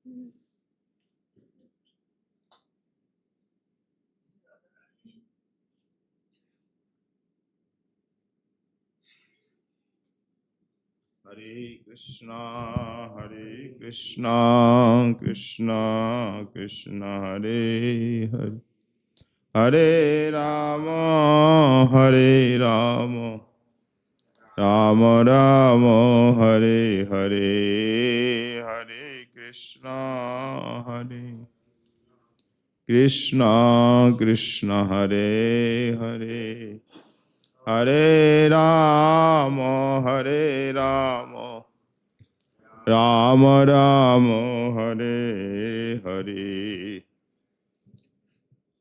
हरे कृष्णा कृष्णा कृष्णा हरे हरे, हरे राम राम राम हरे हरे, हरे कृष्णा कृष्णा हरे हरे, हरे राम राम राम हरे हरे।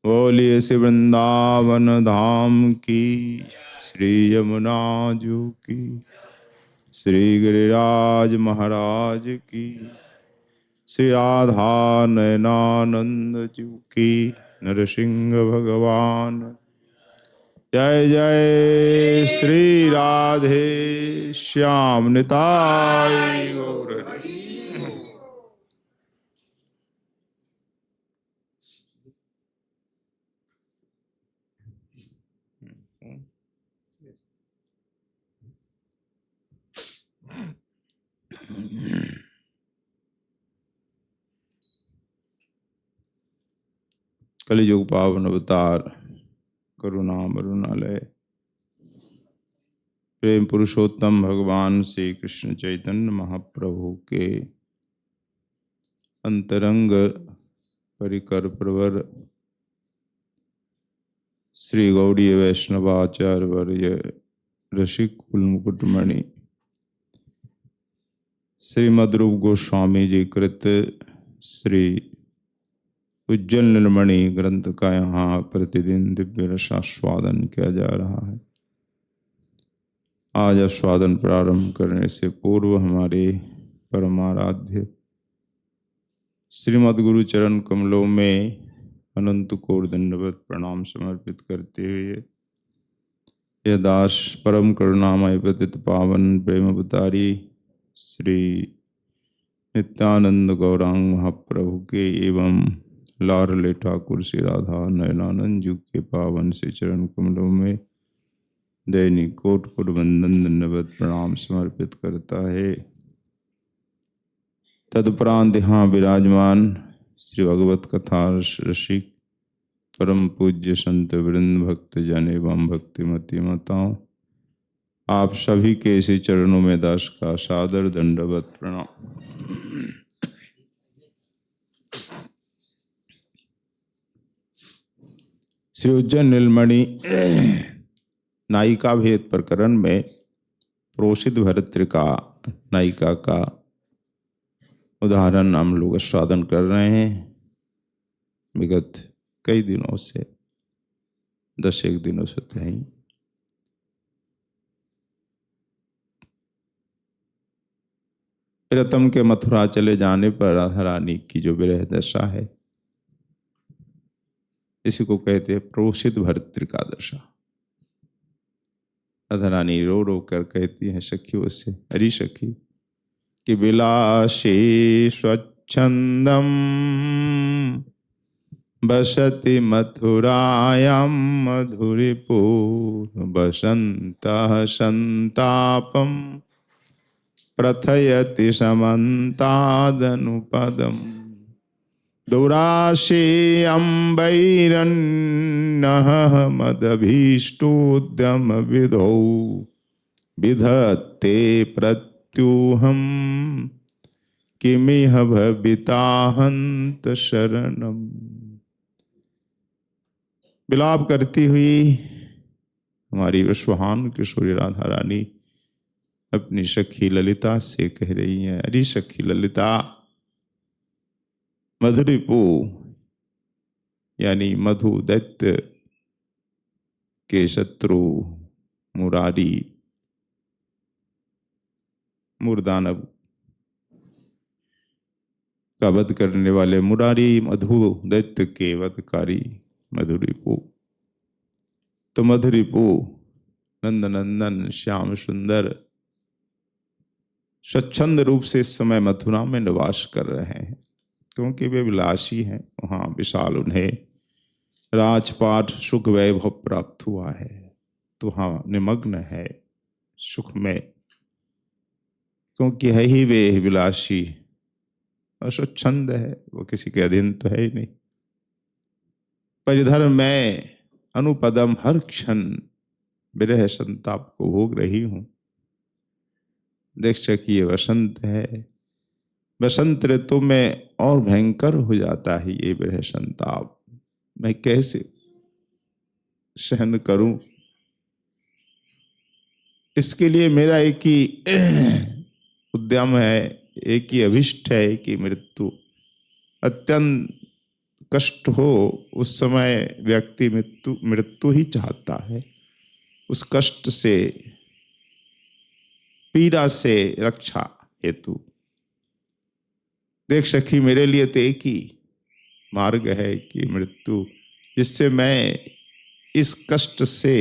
बोलिए श्री वृंदावन धाम की, श्री यमुना जू की, श्री गिरिराज महाराज की, श्री राधा नयनानंद जू की, नरसिंह भगवान। जय जय श्री राधे श्याम निताई गौर हरि। कलियुग पावन अवतार करुणा मरुणालय प्रेम पुरुषोत्तम भगवान श्री कृष्ण चैतन्य महाप्रभु के अंतरंग परिकर प्रवर श्री गौड़ीय वैष्णवाचार्य वर्य रसिक कुलमुकुटमणि श्रीमद् रूप गोस्वामी जी कृत श्री उज्जवल नीलमणि ग्रंथ का यहाँ प्रतिदिन दिव्य रसास्वादन किया जा रहा है। आज आस्वादन प्रारंभ करने से पूर्व हमारे परमाराध्य श्रीमद् गुरु चरण कमलों में अनंत कोटि दंडवत प्रणाम समर्पित करते हुए यह दास परम करुणामय पतित पावन प्रेम अवतारी श्री नित्यानंद गौरांग महाप्रभु के एवं लाडले ठाकुर श्री राधा नयनानंद जी के पावन से चरण कमलों में दैनिक कोटि कोटि वंदन दंडवत प्रणाम समर्पित करता है। तदुपरांत यहाँ विराजमान श्री भगवत कथा रसिक परम पूज्य संत वृंद भक्त जन एवं भक्तिमती माताओं, आप सभी के इसी चरणों में दास का सादर दंडवत प्रणाम। श्री उज्जवल नीलमणि नायिका भेद प्रकरण में प्रोषित भर्तृका नायिका का उदाहरण हम लोग आस्वादन कर रहे हैं। विगत कई दिनों से 10 दिनों से नहीं। प्रियतम के मथुरा चले जाने पर राधा रानी की जो विरह दशा है, इसी को कहते हैं प्रोषित भर्तृका दशा। राधा रानी रो रो कर कहती हैं सखियों से, अरे सखी कि विलासे स्वच्छंदम बसति मथुरायां मधुरिपुर बसंतः संतापम प्रथयति समन्तादनुपदम् दुराशे अम्बैरन्नः मदभीष्टोद्यम विधौ विधत्ते प्रत्यूहम किमिह भविताहंत शरणम। विलाप करती हुई हमारी विश्वहान किशोरी राधा रानी अपनी सखी ललिता से कह रही है, अरे सखी ललिता, मधुरिपु यानी मधु दैत्य के शत्रु मुरारी मुरदानव का वध करने वाले मुरारी मधु दैत्य के वधकारी मधुरिपु। तो मधुरिपु नंदनंदन श्याम सुंदर स्वच्छंद रूप से इस समय मथुरा में निवास कर रहे हैं। क्योंकि वे विलासी हैं। वहाँ विशाल उन्हें राजपाट सुख वैभव प्राप्त हुआ है, तो वहाँ निमग्न है सुख में, क्योंकि है ही वे विलासी और स्वच्छंद है, वो किसी के अधीन तो है ही नहीं। पर इधर मैं अनुपदम हर क्षण विरह संताप को भोग रही हूं। देख सकी ये वसंत है, बसंत ऋतु में और भयंकर हो जाता है ये विरह संताप। मैं कैसे सहन करूं? इसके लिए मेरा एक ही उद्यम है, एक ही अभिष्ट है कि मृत्यु अत्यंत कष्ट हो उस समय व्यक्ति मृत्यु ही चाहता है। उस कष्ट से, पीड़ा से रक्षा हेतु। देख सखी मेरे लिए तो एक ही मार्ग है कि मृत्यु, जिससे मैं इस कष्ट से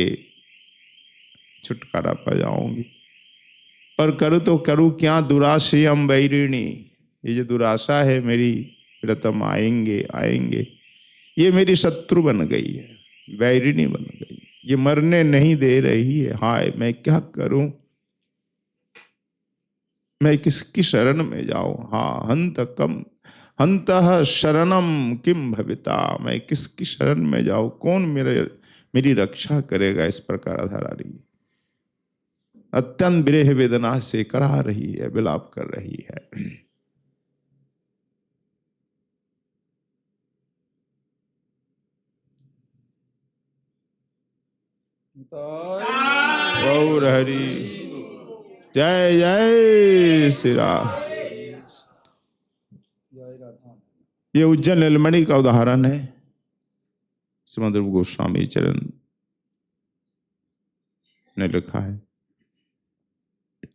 छुटकारा पा जाऊंगी। पर करूँ तो करूँ क्या, दुराशयम वैरिणी, ये जो दुराशा है मेरी, प्रियतम आएंगे आएंगे, ये मेरी शत्रु बन गई है, वैरिणी बन गई, ये मरने नहीं दे रही है। हाय मैं क्या करूं, मैं किसकी शरण में जाऊं? हाँ, हंतः शरणम किम भविता, मैं किसकी शरण में जाऊं? कौन मेरी रक्षा करेगा? इस प्रकार आधारा रही, अत्यंत विरह वेदना से करा रही है, विलाप कर रही है। गौर हरि, जय जय श्री राम। ये उज्जैन नीलमणि का उदाहरण है। श्रीमद् रूप गोस्वामी चरण ने लिखा है,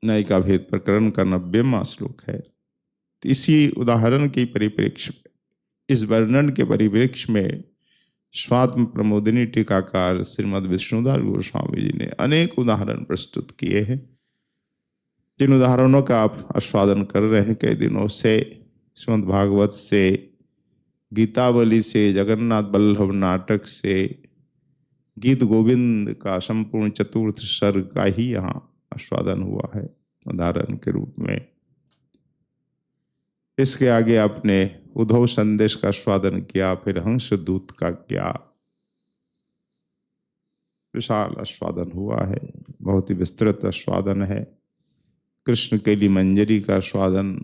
नयिका भेद प्रकरण का 90वां श्लोक है। इसी उदाहरण के परिप्रेक्ष्य, इस वर्णन के परिप्रेक्ष्य में स्वात्म प्रमोदिनी टीकाकार श्रीमद् विष्णुदास गोस्वामी जी ने अनेक उदाहरण प्रस्तुत किए हैं, जिन उदाहरणों का आप आस्वादन कर रहे हैं कई दिनों से। श्रीमद् भागवत से, गीतावली से, जगन्नाथ बल्लभ नाटक से, गीत गोविंद का संपूर्ण चतुर्थ सर्ग का ही यहाँ आस्वादन हुआ है उदाहरण के रूप में। इसके आगे आपने उद्धव संदेश का आस्वादन किया, फिर हंस दूत का क्या विशाल आस्वादन हुआ है, बहुत ही विस्तृत आस्वादन है। कृष्ण के लिए मंजरी का आस्वादन,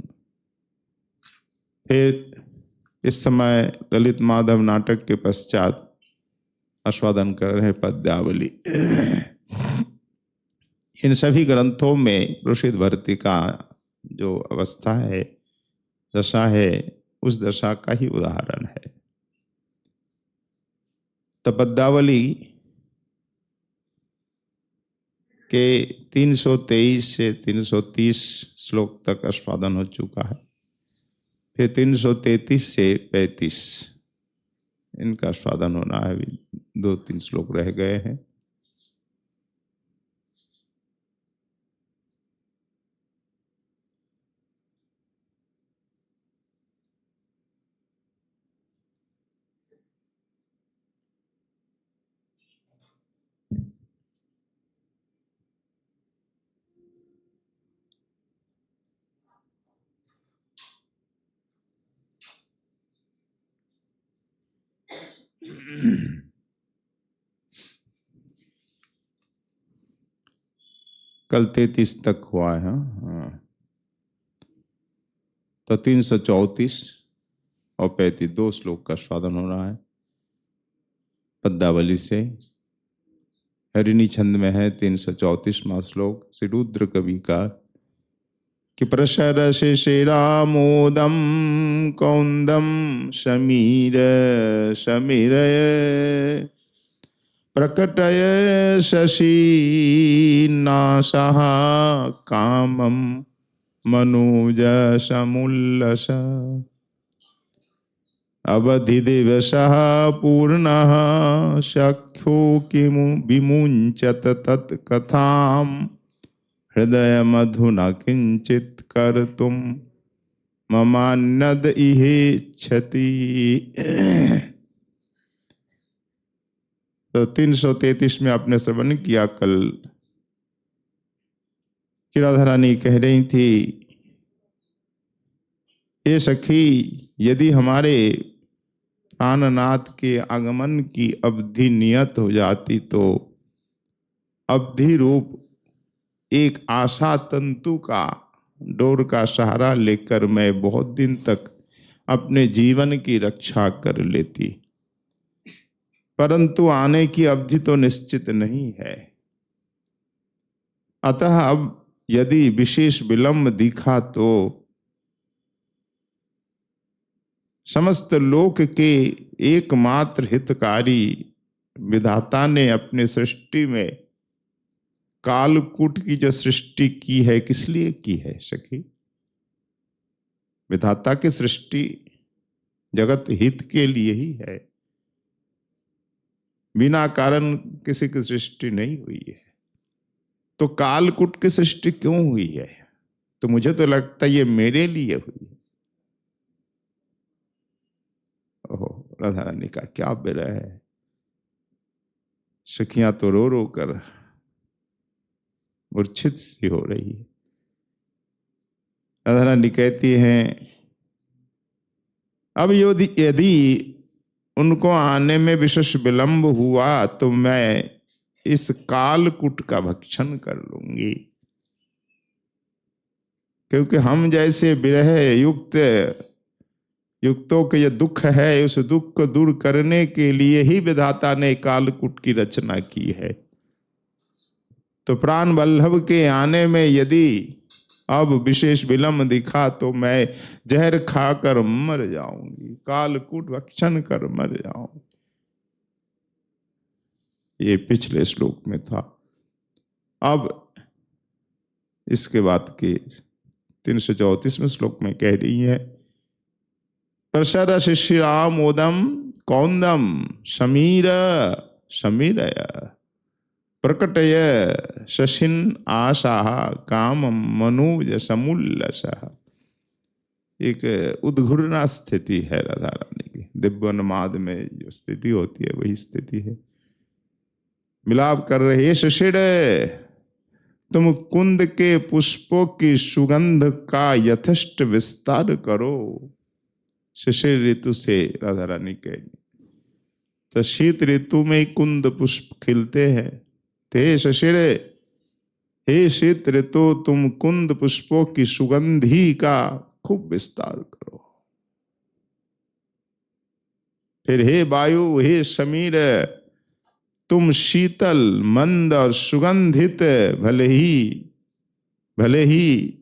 फिर इस समय ललित माधव नाटक के पश्चात आस्वादन कर रहे पद्यावली। इन सभी ग्रंथों में प्रोषित भर्ती का जो अवस्था है, दशा है, उस दशा का ही उदाहरण है। तो पद्यावली के 323 से 330 श्लोक तक आस्वादन हो चुका है। फिर 333 से 35 इनका आस्वादन होना है, 2-3 श्लोक रह गए हैं। कल 33 तक हुआ है। हाँ, तो 334 और 35 2 श्लोक का आस्वादन हो रहा है पद्यावली से। हरिणी छंद में है 334वां श्लोक श्री रुद्र कवि का, कि प्रसरसे श्रीरामोदम कौंदम समीर समीरय प्रकटय शशि नासः कामम मनोज समुल्लस अवधि दिवसः पूर्णः शख्यो किमु विमुञ्चत तत्कथाम् हृदय मधुना किंचित कर्तुम ममान्नद इहे क्षति। तो 333 में आपने श्रवण किया कल कि राधा रानी कह रही थी, ये सखी, यदि हमारे प्राणनाथ के आगमन की अवधि नियत हो जाती तो अवधि रूप एक आशा तंतु का डोर का सहारा लेकर मैं बहुत दिन तक अपने जीवन की रक्षा कर लेती, परंतु आने की अवधि तो निश्चित नहीं है। अतः अब यदि विशेष विलंब दिखा तो समस्त लोक के एकमात्र हितकारी विधाता ने अपने सृष्टि में कालकूट की जो सृष्टि की है, किस लिए की है सखी? विधाता की सृष्टि जगत हित के लिए ही है, बिना कारण किसी की सृष्टि नहीं हुई है। तो कालकूट की सृष्टि क्यों हुई है? तो मुझे तो लगता है ये मेरे लिए हुई है। ओहो, राधा रानी का क्या विरह है। सखियां तो रो रो कर मूर्छित सी हो रही है। राधा रानी कहती हैं, अब यदि उनको आने में विशेष विलंब हुआ तो मैं इस कालकूट का भक्षण कर लूंगी, क्योंकि हम जैसे विरह युक्तों के ये दुख है, उस दुख को दूर करने के लिए ही विधाता ने कालकूट की रचना की है। तो प्राण वल्लभ के आने में यदि अब विशेष विलंब दिखा तो मैं जहर खाकर मर जाऊंगी, कालकूट भक्षण कर मर जाऊंगी। ये पिछले श्लोक में था। अब इसके बाद के 334वें श्लोक में कह रही है, प्रसर शिशिरामोदम कौंदम समीर समीरय प्रकटय शशिन आशा काम मनोज समुल्लसः। एक उद्घूर्णा स्थिति है राधा रानी की। दिव्योन्माद में जो स्थिति होती है वही स्थिति है। मिलाप कर रहे, शिशिर तुम कुंद के पुष्पों की सुगंध का यथेष्ट विस्तार करो। शिशिर ऋतु से राधा रानी कह, तो शीत ऋतु में कुंद पुष्प खिलते हैं। ते शिशिर, हे शीत ऋतु, तुम कुंद पुष्पों की सुगंधी का खूब विस्तार करो। फिर हे वायु, हे समीर, तुम शीतल मंद और सुगंधित भले ही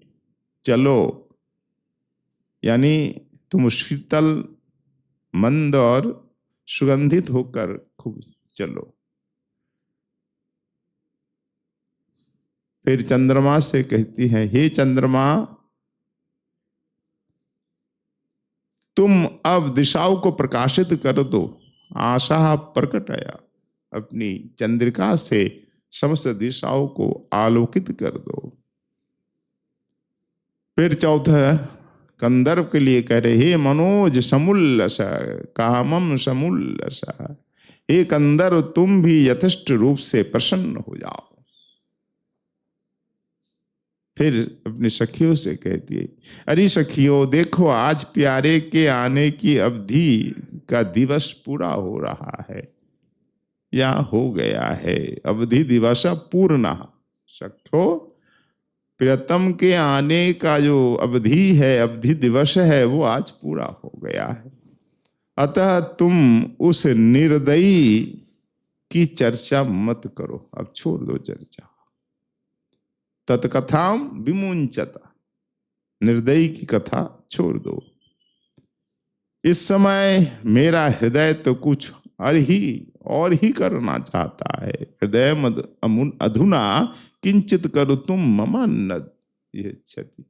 चलो, यानी तुम शीतल मंद और सुगंधित होकर खूब चलो। फिर चंद्रमा से कहती है, हे चंद्रमा, तुम अब दिशाओं को प्रकाशित कर दो। आशा प्रकटया, अपनी चंद्रिका से समस्त दिशाओं को आलोकित कर दो। फिर चौथा कंदर्प के लिए कह रहे, हे मनोज समुल्लस कामम समुल्लस, हे कंदर्प तुम भी यथेष्ट रूप से प्रसन्न हो जाओ। फिर अपनी सखियों से कहती है, अरे सखियों देखो, आज प्यारे के आने की अवधि का दिवस पूरा हो रहा है या हो गया है। अवधि दिवस पूर्ण सखो, प्रियतम के आने का जो अवधि है, अवधि दिवस है, वो आज पूरा हो गया है। अतः तुम उस निर्दयी की चर्चा मत करो, अब छोड़ दो चर्चा। तत्कथाम विमुंचता, निर्दयी की कथा छोड़ दो। इस समय मेरा हृदय तो कुछ और ही करना चाहता है। हृदय अधुना किंचित करो तुम ममान्नद यह क्षति।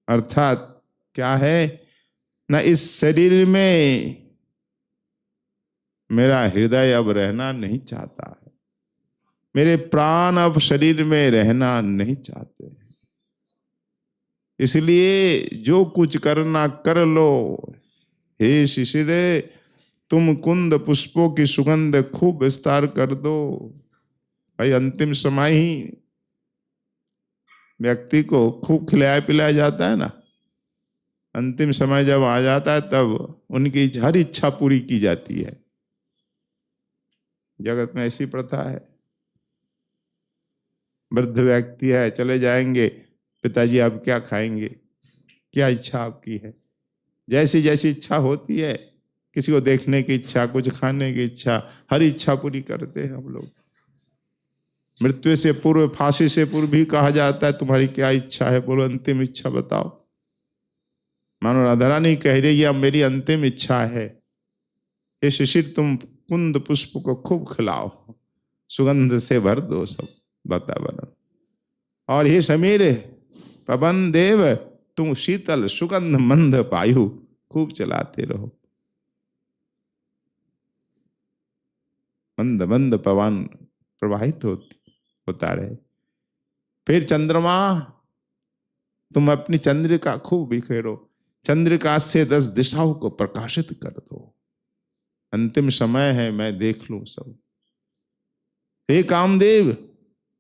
अर्थात क्या है ना, इस शरीर में मेरा हृदय अब रहना नहीं चाहता है, मेरे प्राण अब शरीर में रहना नहीं चाहते। इसलिए जो कुछ करना कर लो। हे शिशिर, तुम कुंद पुष्पों की सुगंध खूब विस्तार कर दो। भाई अंतिम समय ही व्यक्ति को खूब खिलाया पिलाया जाता है ना। अंतिम समय जब आ जाता है तब उनकी हर इच्छा पूरी की जाती है। जगत में ऐसी प्रथा है। वृद्ध व्यक्ति है, चले जाएंगे, पिताजी आप क्या खाएंगे, क्या इच्छा आपकी है। जैसी जैसी इच्छा होती है, किसी को देखने की इच्छा, कुछ खाने की इच्छा, हर इच्छा पूरी करते हैं हम लोग। मृत्यु से पूर्व, फांसी से पूर्व भी कहा जाता है तुम्हारी क्या इच्छा है, बोलो अंतिम इच्छा बताओ। मानो राधा रानी कह रही है अब मेरी अंतिम इच्छा है, ये शिशिर तुम कुंद पुष्प को खूब खिलाओ, सुगंध से भर दो सब वातावरण। और हे समीर पवन देव, तुम शीतल सुगंध मंद वायु खूब चलाते रहो। मंद मंद पवन प्रवाहित होता रहे। फिर चंद्रमा, तुम अपनी चंद्रिका खूब बिखेरो, चंद्रिका से 10 दिशाओं को प्रकाशित कर दो। अंतिम समय है, मैं देख लूं सब। हे कामदेव,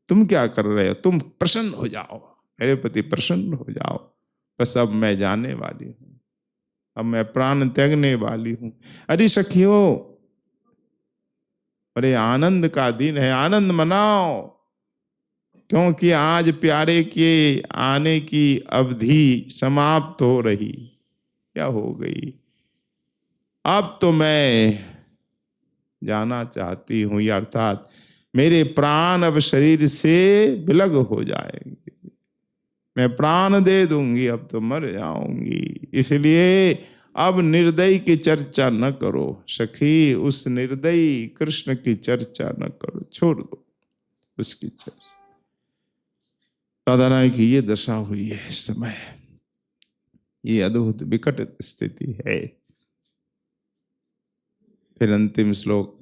तुम क्या कर रहे हो, तुम प्रसन्न हो जाओ, मेरे प्रति प्रसन्न हो जाओ। बस अब मैं जाने वाली हूं, अब मैं प्राण त्यागने वाली हूं। अरे सखियों, अरे आनंद का दिन है, आनंद मनाओ, क्योंकि आज प्यारे के आने की अवधि समाप्त हो रही, क्या हो गई। अब तो मैं जाना चाहती हूं, अर्थात मेरे प्राण अब शरीर से विलग हो जाएंगे, मैं प्राण दे दूंगी, अब तो मर जाऊंगी। इसलिए अब निर्दयी की चर्चा न करो सखी, उस निर्दयी कृष्ण की चर्चा न करो, छोड़ दो उसकी चर्चा। राधा रानी की ये दशा हुई है इस समय, ये अद्भुत विकट स्थिति है। फिर अंतिम श्लोक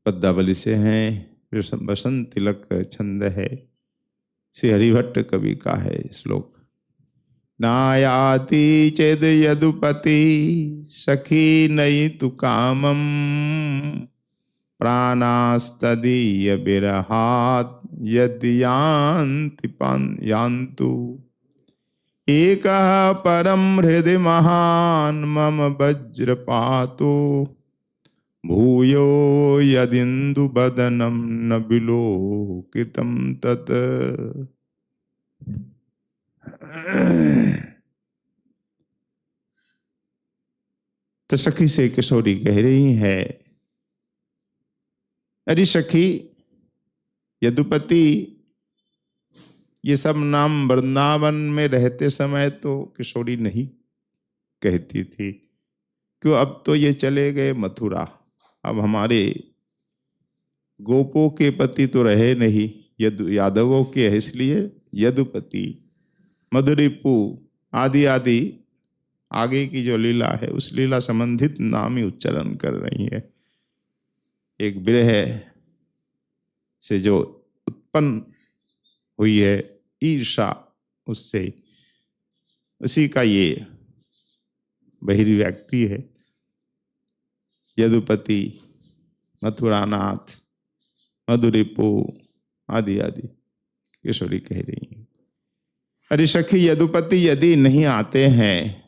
पद्मावली से हैं, बसंत तिलक छंद है, श्री हरिभट्ट कवि का है श्लोक। नायाति चेद यदुपति सखी नई तु कामम, प्राणास्तदीय विरहात यदि यान्तु। एकः परम हृदि महान मम वज्रपातो, भूयो यदिन्दु बदनम न विलोकितम तत्। तो सखी से किशोरी कह रही है, अरे सखी, यदुपति, ये सब नाम वृंदावन में रहते समय तो किशोरी नहीं कहती थी, क्यों अब तो ये चले गए मथुरा, अब हमारे गोपों के पति तो रहे नहीं, यादवों के है, इसलिए यदुपति, मधुरिपु आदि आदि आगे की जो लीला है उस लीला संबंधित नाम ही उच्चारण कर रही है। एक विरह से जो उत्पन्न हुई है ईर्षा, उससे, उसी का ये बहिर्व्यक्ति है। यदुपति, मथुरानाथ, मधुरिपु आदि आदि किशोरी कह रही है। अरे सखी, यदुपति यदि नहीं आते हैं,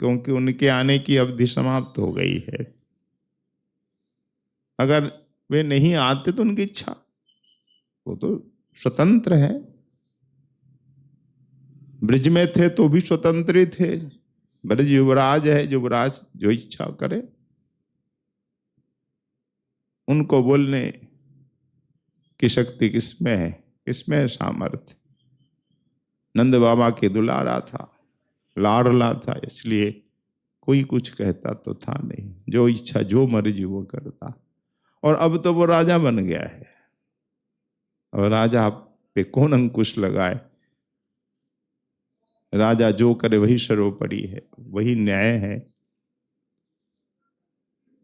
क्योंकि उनके आने की अवधि समाप्त हो गई है, अगर वे नहीं आते तो उनकी इच्छा, वो तो स्वतंत्र है, ब्रिज में थे तो भी स्वतंत्र थे, ब्रज युवराज है, युवराज जो इच्छा करे, उनको बोलने की शक्ति किसमें है, किसमें है सामर्थ्य। नंद बाबा के दुलारा था, लाडला था, इसलिए कोई कुछ कहता तो था नहीं, जो इच्छा जो मर्जी वो करता। और अब तो वो राजा बन गया है, और राजा पे कौन अंकुश लगाए, राजा जो करे वही सर्वोपरि है, वही न्याय है।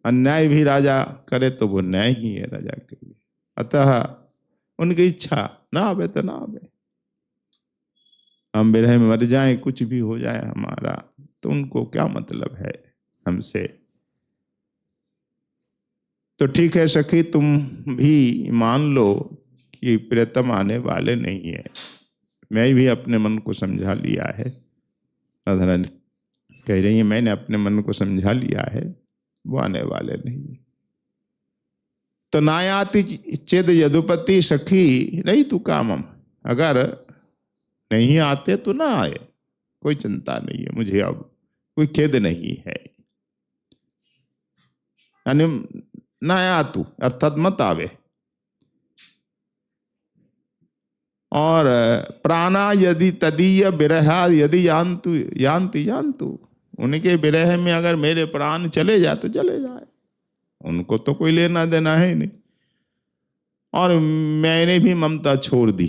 अन्याय भी राजा करे तो वो न्याय ही है राजा के लिए। अतः उनकी इच्छा ना आवे तो ना आवे, हम विरह में मर जाएं, कुछ भी हो जाए हमारा, तो उनको क्या मतलब है हमसे। तो ठीक है सखी, तुम भी मान लो कि प्रियतम आने वाले नहीं है। मैं भी अपने मन को समझा लिया है। राधा कह रही है मैंने अपने मन को समझा लिया है, वो आने वाले नहीं है। तो नायाति चेद यदुपति सखी नहीं तू कामम, अगर नहीं आते तो ना आए, कोई चिंता नहीं है मुझे, अब कोई खेद नहीं है। यानी ना आतु अर्थात मत आवे। और प्राणा यदि तदीय विरहा यदि यान्तु यान्ति यान्तु, उनके विरह में अगर मेरे प्राण चले जाए तो चले जाए, उनको तो कोई लेना देना है नहीं। और मैंने भी ममता छोड़ दी,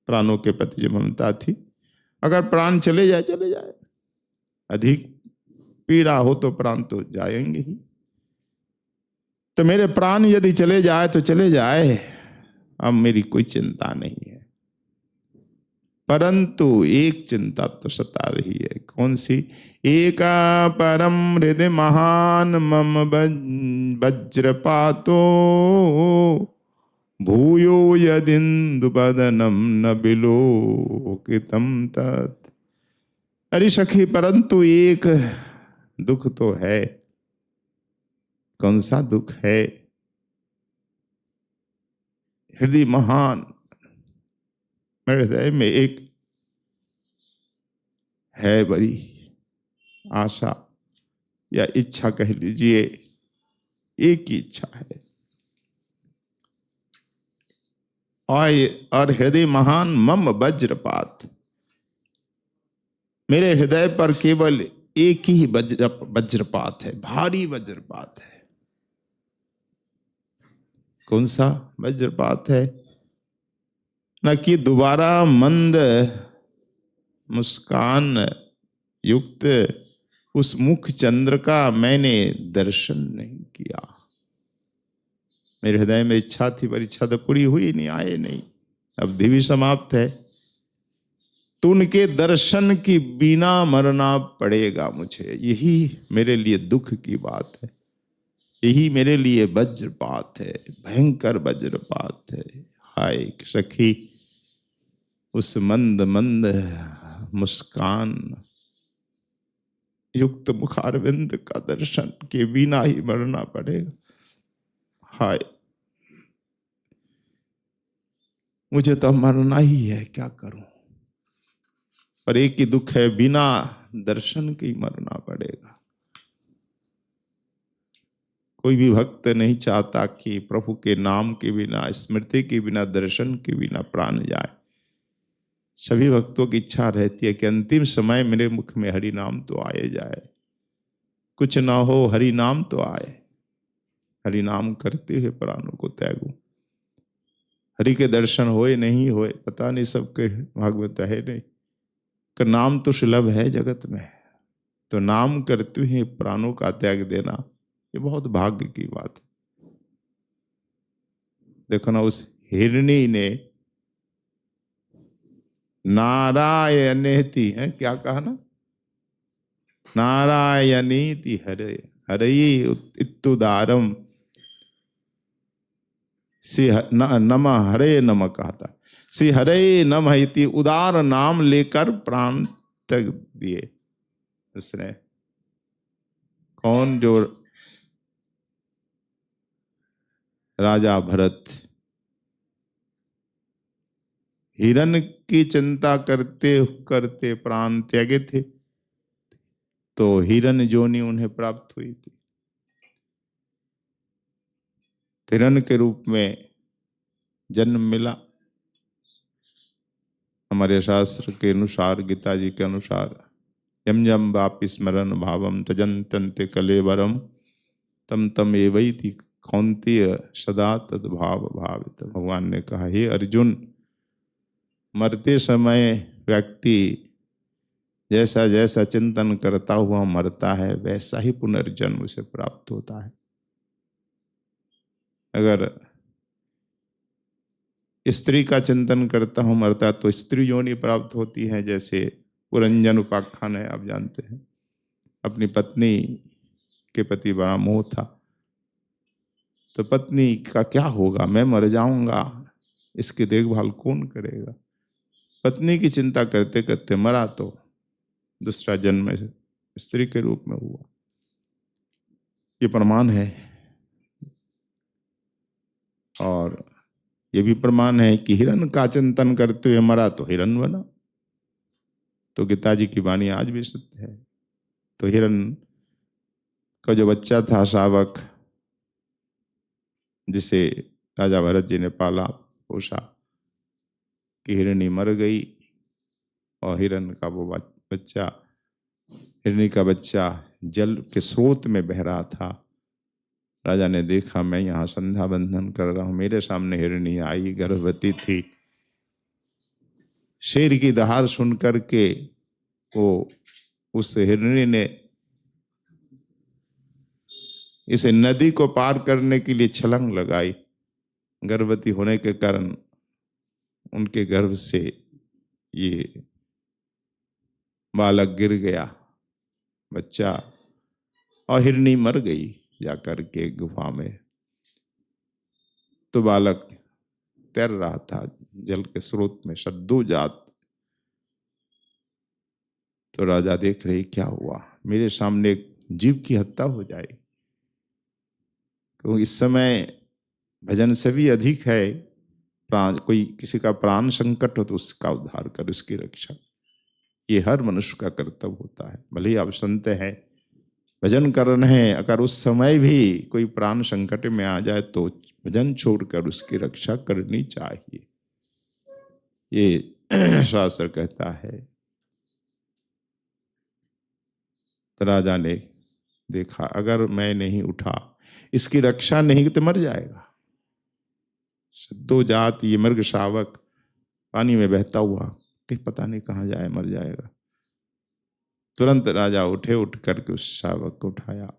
प्राणों के प्रति जो ममता थी, अगर प्राण चले जाए चले जाए, अधिक पीड़ा हो तो प्राण तो जाएंगे ही। तो मेरे प्राण यदि चले जाए तो चले जाए, अब मेरी कोई चिंता नहीं है। परंतु एक चिंता तो सता रही है, कौन सी? एका परम हृदय महान मम वज्रपातो भूयो यदिन्दु बदनम न बिलोकितम तत्। अरे सखी, परंतु एक दुख तो है। कौन सा दुख है? हृदय महान, मेरे हृदय में एक है बड़ी आशा या इच्छा कह लीजिए, एक ही इच्छा है। और हृदय महान मम वज्रपात, मेरे हृदय पर केवल एक ही वज्रपात है, भारी वज्रपात है। कौन सा वज्रपात है? न कि दोबारा मंद मुस्कान युक्त उस मुख चंद्र का मैंने दर्शन नहीं किया। मेरे हृदय में इच्छा थी, पर इच्छा तो पूरी हुई नहीं, आए नहीं, अवधि भी समाप्त है। तो उनके दर्शन की बिना मरना पड़ेगा मुझे, यही मेरे लिए दुख की बात है, यही मेरे लिए वज्रपात है, भयंकर वज्रपात है। हाय सखी, उस मंद मंद मुस्कान युक्त मुखारविंद का दर्शन के बिना ही मरना पड़ेगा। हाय, मुझे तो मरना ही है, क्या करूं। पर एक ही दुख है, बिना दर्शन के ही मरना पड़ेगा। कोई भी भक्त नहीं चाहता कि प्रभु के नाम के बिना, स्मृति के बिना, दर्शन के बिना प्राण जाए। सभी भक्तों की इच्छा रहती है कि अंतिम समय मेरे मुख में हरि नाम तो आए जाए, कुछ ना हो हरि नाम तो आए, हरि नाम करते हुए प्राणों को त्यागूं। हरि के दर्शन होए नहीं होए पता नहीं, सबके भाग में तो है नहीं, का नाम तो सुलभ है जगत में, तो नाम करते हुए प्राणों का त्याग देना ये बहुत भाग्य की बात है। देखो ना, उस हिरणी ने नारायणेति है, क्या कहा ना, नारायणीति हरे हरई इत्तुदारम श्री नम हरे नम कहता, श्री हरे नम इति उदार नाम लेकर प्राण तक दिए उसने। कौन? जो राजा भरत हिरण की चिंता करते करते प्राण त्यागे थे, तो हिरण जोनी उन्हें प्राप्त हुई थी। हिरण के रूप में जन्म मिला। हमारे शास्त्र के अनुसार, गीता जी के अनुसार, यम यम वापि स्मरण भावम तजंतन्ते कलेवरम तम तम एवैति कौन्तेय सदा तद्भाव भावित। भगवान ने कहा, हे अर्जुन, मरते समय व्यक्ति जैसा जैसा चिंतन करता हुआ मरता है, वैसा ही पुनर्जन्म उसे प्राप्त होता है। अगर स्त्री का चिंतन करता हूँ मरता तो स्त्री योनि प्राप्त होती है। जैसे पुरंजन उपाख्यान है, आप जानते हैं, अपनी पत्नी के प्रति बड़ा मोह था, तो पत्नी का क्या होगा, मैं मर जाऊंगा, इसकी देखभाल कौन करेगा। पत्नी की चिंता करते करते मरा तो दूसरा जन्म स्त्री के रूप में हुआ। ये प्रमाण है। और ये भी प्रमाण है कि हिरण का चिंतन करते हुए मरा तो हिरण बना। तो गीता जी की वाणी आज भी सत्य है। तो हिरण का जो बच्चा था शावक, जिसे राजा भरत जी ने पाला पोषा, कि हिरणी मर गई और हिरण का वो बच्चा, हिरणी का बच्चा जल के स्रोत में बह रहा था। राजा ने देखा मैं यहाँ संध्या बंधन कर रहा हूँ, मेरे सामने हिरणी आई, गर्भवती थी। शेर की दहाड़ सुन करके वो उस हिरणी ने इस नदी को पार करने के लिए छलांग लगाई। गर्भवती होने के कारण उनके गर्भ से ये बालक गिर गया, बच्चा, और हिरणी मर गई जाकर के गुफा में। तो बालक तैर रहा था जल के स्रोत में, सद्दोजात। तो राजा देख रहे क्या हुआ, मेरे सामने एक जीव की हत्या हो जाए। तो इस समय भजन से भी अधिक है, प्राण, कोई किसी का प्राण संकट हो तो उसका उद्धार कर, उसकी रक्षा, ये हर मनुष्य का कर्तव्य होता है। भले ही आप संत हैं, भजन कर रहे हैं, अगर उस समय भी कोई प्राण संकट में आ जाए तो भजन छोड़कर उसकी रक्षा करनी चाहिए, ये शास्त्र कहता है। तो राजा ने देखा अगर मैं नहीं उठा, इसकी रक्षा नहीं तो मर जाएगा। सद्दोजात ये मृग शावक पानी में बहता हुआ कि पता नहीं कहाँ जाए, मर जाएगा। तुरंत राजा उठे, उठ करके उस शावक को उठाया,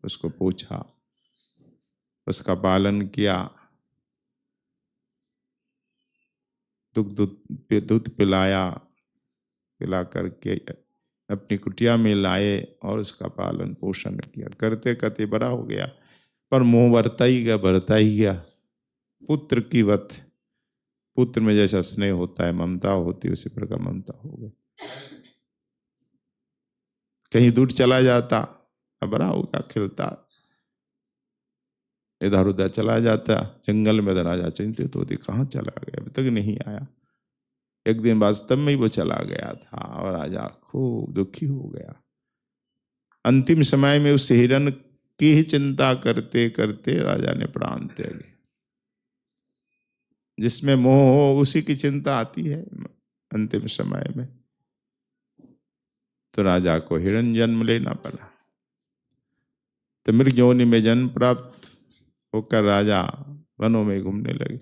उसको पूछा, उसका पालन किया, दूध पिलाया, पिला करके अपनी कुटिया में लाए और उसका पालन पोषण किया। करते करते बड़ा हो गया, पर मोह बढ़ता ही गया। पुत्र की वत, पुत्र में जैसा स्नेह होता है, ममता होती है, उसी प्रकार ममता हो गई। कहीं दूर चला जाता, अब बड़ा होगा, खिलता, इधर उधर चला जाता जंगल में। राजा चिंतित होती, कहाँ चला गया, अभी तक नहीं आया। एक दिन वास्तव में ही वो चला गया था और राजा खूब दुखी हो गया। अंतिम समय में उस हिरण की ही चिंता करते करते राजा ने प्राण त्यागे। जिसमें मोह हो उसी की चिंता आती है अंतिम समय में। तो राजा को हिरण जन्म लेना पड़ा। तो मृग योनि में जन्म प्राप्त होकर राजा वनों में घूमने लगे।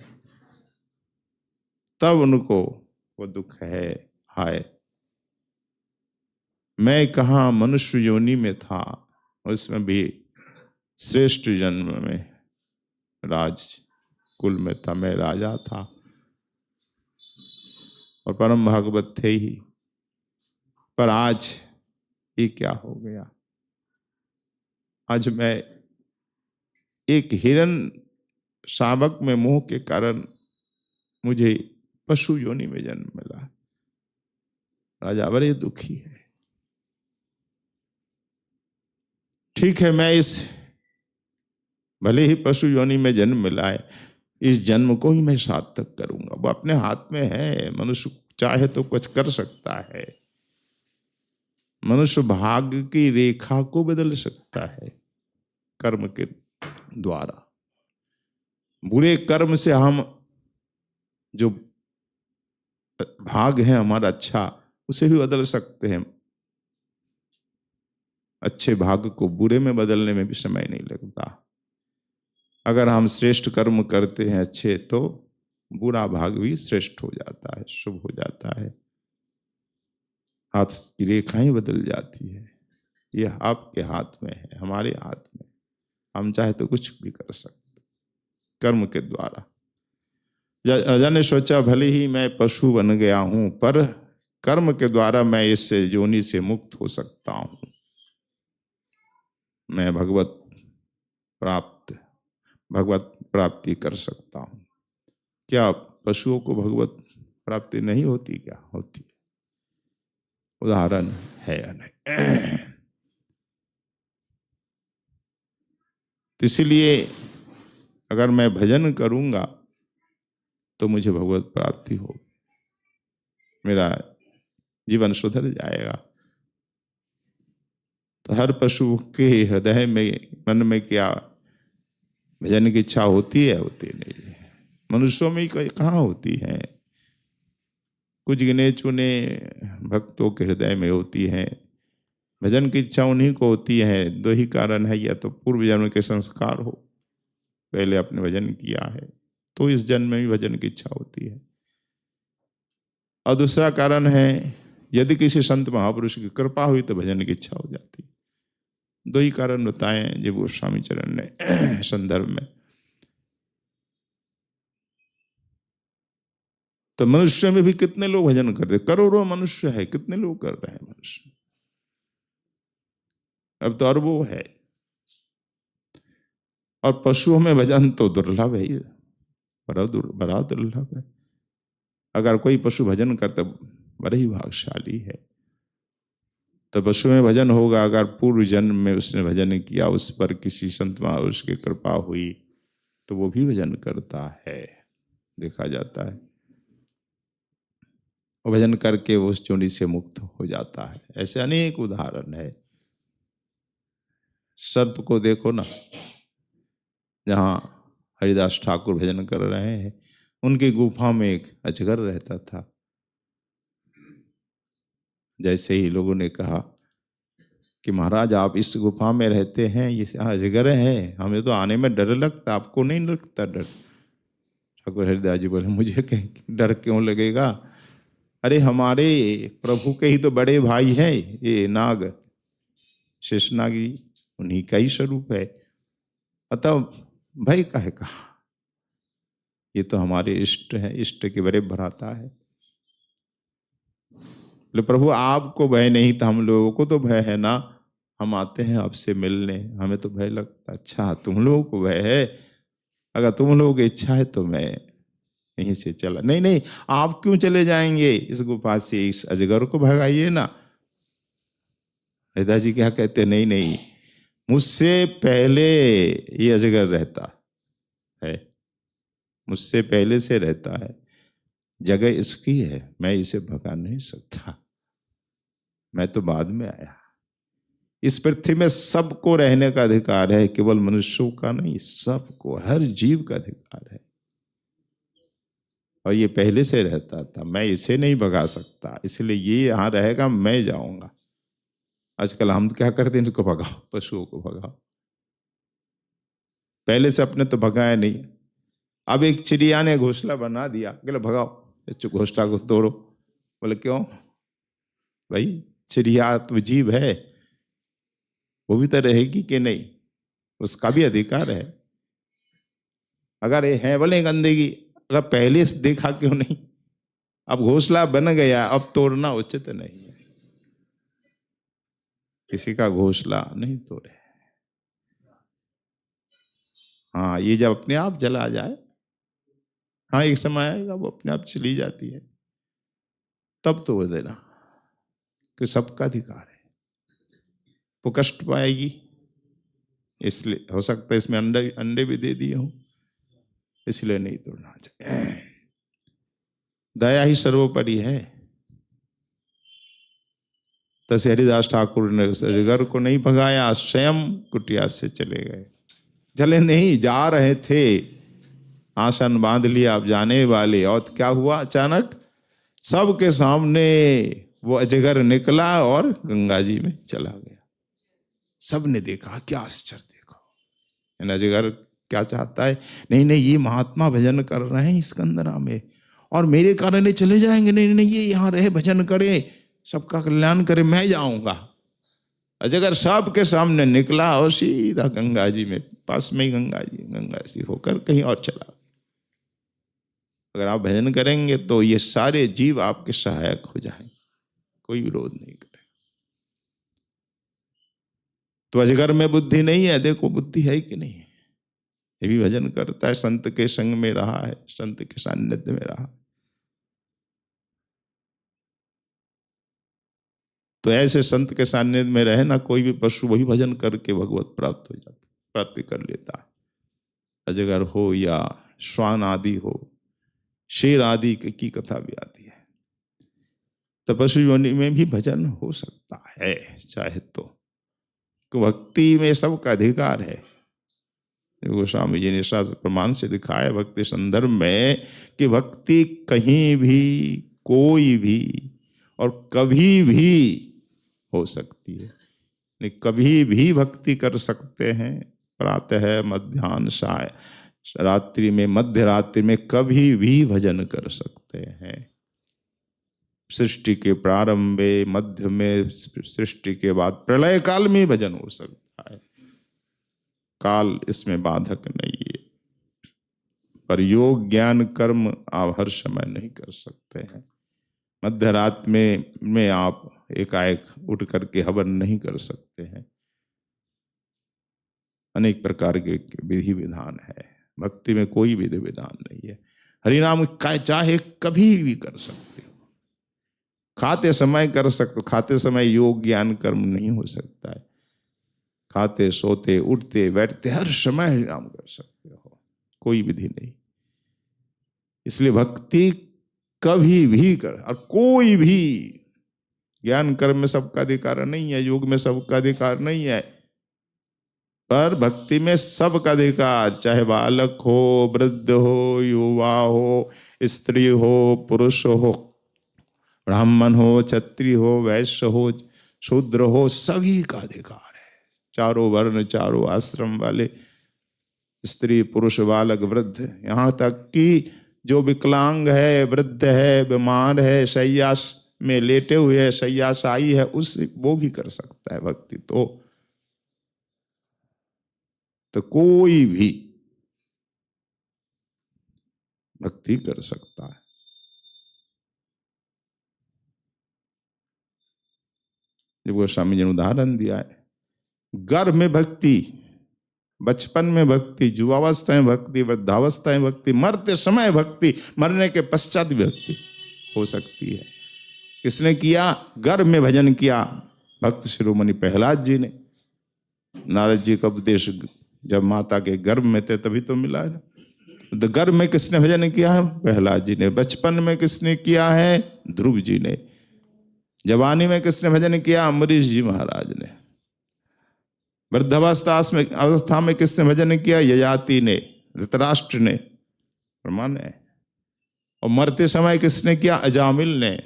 तब उनको वो दुख है, हाय मैं कहाँ मनुष्य योनि में था, उसमें भी श्रेष्ठ जन्म में राज कुल में था, मैं राजा था और परम भागवत थे ही। पर आज ये क्या हो गया, आज मैं एक हिरण शावक में मोह के कारण मुझे पशु योनि में जन्म मिला। राजा बड़े दुखी है। ठीक है, मैं इस भले ही पशु योनि में जन्म मिला है, इस जन्म को ही मैं सार्थक करूंगा। वो अपने हाथ में है, मनुष्य चाहे तो कुछ कर सकता है। मनुष्य भाग्य की रेखा को बदल सकता है कर्म के द्वारा। बुरे कर्म से हम जो भाग है हमारा अच्छा, उसे भी बदल सकते हैं। अच्छे भाग को बुरे में बदलने में भी समय नहीं लगता। अगर हम श्रेष्ठ कर्म करते हैं अच्छे, तो बुरा भाग भी श्रेष्ठ हो जाता है, शुभ हो जाता है। हाथ की रेखाएं बदल जाती है। ये आपके हाथ में है, हमारे हाथ में। हम चाहे तो कुछ भी कर सकते कर्म के द्वारा। राजा ने सोचा भले ही मैं पशु बन गया हूं, पर कर्म के द्वारा मैं इस योनि से मुक्त हो सकता हूं। मैं भगवत प्राप्ति कर सकता हूं। क्या पशुओं को भगवत प्राप्ति नहीं होती? क्या होती? उदाहरण है या नहीं? तो इसलिए अगर मैं भजन करूंगा तो मुझे भगवत प्राप्ति हो, मेरा जीवन सुधर जाएगा। तो हर पशु के हृदय में, मन में क्या भजन की इच्छा होती है? होती नहीं है। मनुष्यों में कहाँ होती है? कुछ गिने चुने भक्तों के हृदय में होती है। भजन की इच्छा उन्हीं को होती है। दो ही कारण है, या तो पूर्व जन्म के संस्कार हो, पहले आपने भजन किया है तो इस जन्म में भी भजन की इच्छा होती है। और दूसरा कारण है, यदि किसी संत महापुरुष की कृपा हुई तो भजन की इच्छा हो जाती है। दो ही कारण बताए जीव गोस्वामी चरण ने संदर्भ में। तो मनुष्य में भी कितने लोग भजन करते? करोड़ों मनुष्य है, कितने लोग कर रहे हैं मनुष्य? अब तो अरबों है। और पशुओं में भजन तो दुर्लभ है, बड़ा दुर्लभ है। अगर कोई पशु भजन करता बड़े ही भाग्यशाली है। तो पशु में भजन होगा, अगर पूर्व जन्म में उसने भजन किया, उस पर किसी संत महापुरुष की कृपा हुई तो वो भी भजन करता है, देखा जाता है। और भजन करके वो उस चोरी से मुक्त हो जाता है। ऐसे अनेक उदाहरण है। सर्प को देखो ना, जहाँ हरिदास ठाकुर भजन कर रहे हैं, उनकी गुफा में एक अजगर रहता था। जैसे ही लोगों ने कहा कि महाराज आप इस गुफा में रहते हैं, ये अजगर है, हमें तो आने में डर लगता, आपको नहीं लगता डर? ठाकुर हरिदास जी बोले मुझे कहीं डर क्यों लगेगा? अरे हमारे प्रभु के ही तो बड़े भाई हैं ये नाग, शेषनागी, उन्हीं का ही स्वरूप है। अतः भय काहे का? ये तो हमारे इष्ट है, इष्ट के बड़े भराता है। बोले प्रभु आपको भय नहीं तो हम लोगों को तो भय है ना, हम आते हैं आपसे मिलने, हमें तो भय लगता। अच्छा तुम लोगों को भय है? अगर तुम लोगों की इच्छा है तो मैं यहीं से चला। नहीं नहीं, आप क्यों चले जाएंगे इस गुफा से? इस अजगर को भगाइए ना। हरिदास जी क्या कहते? नहीं नहीं, मुझसे पहले ये अजगर रहता है, मुझसे पहले से रहता है, जगह इसकी है, मैं इसे भगा नहीं सकता, मैं तो बाद में आया। इस पृथ्वी में सबको रहने का अधिकार है, केवल मनुष्यों का नहीं, सबको, हर जीव का अधिकार है। और ये पहले से रहता था, मैं इसे नहीं भगा सकता, इसलिए ये यहां रहेगा, मैं जाऊंगा। आजकल हम क्या करते हैं? इनको भगाओ, पशुओं को भगाओ। पहले से अपने तो भगाया नहीं। अब एक चिड़िया ने घोंसला बना दिया, बोले भगाओ इस घोंसला को, तोड़ो। बोले क्यों भाई? चिड़िया तो जीव है, वो भी तो रहेगी कि नहीं, उसका भी अधिकार है। अगर ये है बोले गंदगी, अगर पहले से देखा क्यों नहीं? अब घोंसला बन गया, अब तोड़ना उचित नहीं है। किसी का घोंसला नहीं तोड़े। हाँ, ये जब अपने आप जला जाए, हाँ एक समय आएगा वो अपने आप चली जाती है, तब तोड़ देना, कि सबका अधिकार है। वो कष्ट पाएगी, इसलिए हो सकता है इसमें अंडे भी दे दिए हों, इसलिए नहीं तोड़ना चाहिए। दया ही सर्वोपरि है। तसे हरिदास ठाकुर ने उस अजगर को नहीं भगाया, स्वयं कुटिया से चले गए। चले नहीं, जा रहे थे, आसन बांध लिया, आप जाने वाले। और क्या हुआ? अचानक सबके सामने वो अजगर निकला और गंगा जी में चला गया। सबने देखा, क्या आश्चर्य! देखो अजगर क्या चाहता है? नहीं नहीं, ये महात्मा भजन कर रहे हैं स्कंदना में, और मेरे कारण ये चले जाएंगे। नहीं नहीं, ये यहाँ रहे, भजन करे, सबका कल्याण करे, मैं जाऊंगा। अजगर सबके सामने निकला और सीधा गंगा जी में, पास में ही गंगा जी से होकर कहीं और चला। अगर आप भजन करेंगे तो ये सारे जीव आपके सहायक हो जाएंगे, कोई विरोध नहीं करे। तो अजगर में बुद्धि नहीं है, देखो बुद्धि है कि नहीं है, ये भी भजन करता है, संत के संग में रहा है, संत के सान्निध्य में रहा। तो ऐसे संत के सान्निध्य में रहे ना, कोई भी पशु वही भजन करके भगवत प्राप्त हो जाता, प्राप्ति कर लेता है। अजगर हो या श्वान आदि हो, शेर आदि की कथा भी आती है। तो पशु योनि में भी भजन हो सकता है चाहे तो भक्ति में सबका अधिकार है। गोस्वामी जी ने शास्त्र प्रमाण से दिखाया भक्ति संदर्भ में कि भक्ति कहीं भी, कोई भी और कभी भी हो सकती है। कभी भी भक्ति कर सकते हैं, प्रातः मध्याह्न साय, रात्रि में, मध्य रात्रि में, कभी भी भजन कर सकते हैं। सृष्टि के प्रारंभ में, मध्य में, सृष्टि के बाद प्रलय काल में भजन हो सकता है। काल इसमें बाधक नहीं है। पर योग ज्ञान कर्म आप हर समय नहीं कर सकते हैं। मध्य रात में आप एकाएक उठ करके हवन नहीं कर सकते हैं। अनेक प्रकार के विधि विधान है, भक्ति में कोई विधि विधान नहीं है। हरिनाम चाहे कभी भी कर सकते हो, खाते समय कर सकते हो। खाते समय योग ज्ञान कर्म नहीं हो सकता है। खाते सोते उठते बैठते हर समय हरिनाम कर सकते हो, कोई विधि नहीं। इसलिए भक्ति कभी भी कर, और कोई भी, ज्ञान कर्म में सबका अधिकार नहीं है, योग में सबका अधिकार नहीं है, पर भक्ति में सबका अधिकार, चाहे बालक हो, वृद्ध हो, युवा हो, स्त्री हो, पुरुष हो, ब्राह्मण हो, क्षत्रिय हो, वैश्य हो, शूद्र हो, सभी का अधिकार है। चारों वर्ण, चारों आश्रम वाले, स्त्री पुरुष बालक वृद्ध, यहाँ तक कि जो विकलांग है, वृद्ध है, बीमार है, शैया में लेटे हुए है, शैयाशायी है, वो भी कर सकता है भक्ति। तो कोई भी भक्ति कर सकता है। जब गोस्वामी जी ने उदाहरण दिया है, गर्भ में भक्ति, बचपन में भक्ति, युवावस्था में भक्ति, वृद्धावस्था में भक्ति, मरते समय भक्ति, मरने के पश्चात भी भक्ति हो सकती है। किसने किया? गर्भ में भजन किया भक्त शिरोमणि प्रहलाद जी ने। नारद जी का उपदेश जब माता के गर्भ में थे तभी तो मिला है ना। तो गर्भ में किसने भजन किया है? प्रहलाद जी ने। बचपन में किसने किया है? ध्रुव जी ने। जवानी में किसने भजन किया? अम्बरीश जी महाराज ने। वृद्धावस्था में किसने भजन किया? ययाति ने, धृतराष्ट्र ने, प्रमाण है। और मरते समय किसने किया? अजामिल ने।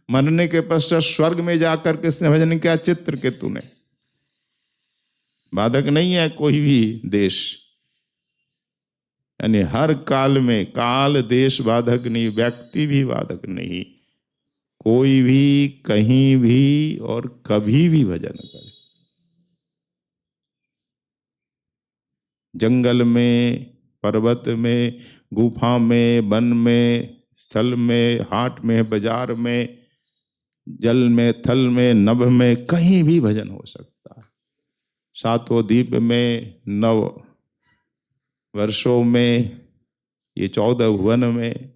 मरने के पश्चात स्वर्ग में जाकर किसने भजन किया? चित्रकेतु ने। बाधक नहीं है कोई भी देश, यानी हर काल में, काल देश बाधक नहीं, व्यक्ति भी बाधक नहीं, कोई भी कहीं भी और कभी भी भजन करे। जंगल में, पर्वत में, गुफा में, वन में, स्थल में, हाट में, बाजार में, जल में, थल में, नभ में, कहीं भी भजन हो सकता है। सातों द्वीप में, 9 वर्षों में, ये 14 भुवन में,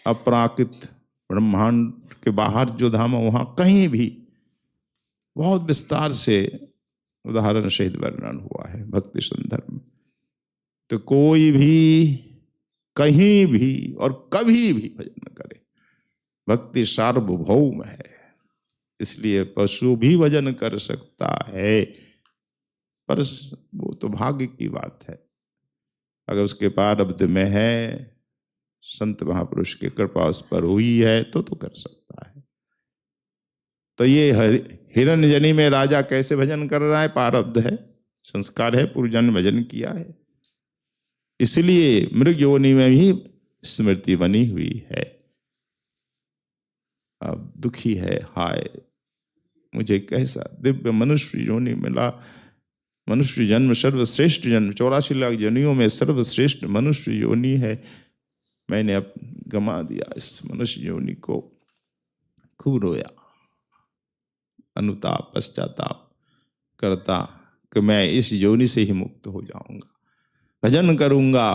अपराकृत ब्रह्मांड के बाहर जो धाम है वहां कहीं भी बहुत विस्तार से उदाहरण सहित वर्णन हुआ है भक्ति संदर्भ में। तो कोई भी कहीं भी और कभी भी भजन करे, भक्ति सार्वभौम है। इसलिए पशु भी भजन कर सकता है, पर वो तो भाग्य की बात है। अगर उसके प्रारब्ध में है, संत महापुरुष की कृपा उस पर हुई है तो कर सकता है। तो ये हिरण्यजनी में राजा कैसे भजन कर रहा है? प्रारब्ध है, संस्कार है, पूर्वजन्म भजन किया है, इसलिए मृग योनि में भी स्मृति बनी हुई है। अब दुखी है, हाय मुझे कैसा दिव्य मनुष्य योनि मिला। मनुष्य जन्म सर्वश्रेष्ठ जन्म, 84 लाख योनियों में सर्वश्रेष्ठ मनुष्य योनि है। मैंने अब गमा दिया इस मनुष्य योनि को, खूब रोया, अनुताप पश्चाताप करता कि मैं इस योनि से ही मुक्त हो जाऊंगा। भजन करूंगा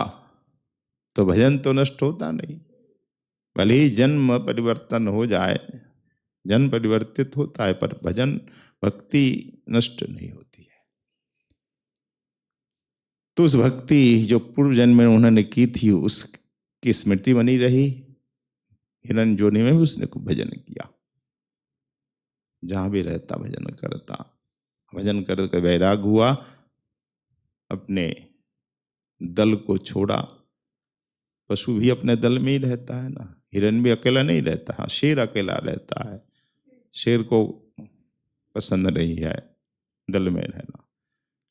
तो भजन तो नष्ट होता नहीं, भले ही जन्म परिवर्तन हो जाए, जन्म परिवर्तित होता है, पर भजन भक्ति नष्ट नहीं होती है। तो उस भक्ति जो पूर्व जन्म में उन्होंने की थी उसकी स्मृति बनी रही। हिरण्य योनि में भी उसने खूब भजन किया, जहां भी रहता भजन करता, भजन करके वैराग हुआ, अपने दल को छोड़ा। पशु भी अपने दल में ही रहता है ना, हिरन भी अकेला नहीं रहता है, शेर अकेला रहता है। शेर को पसंद नहीं है दल में रहना,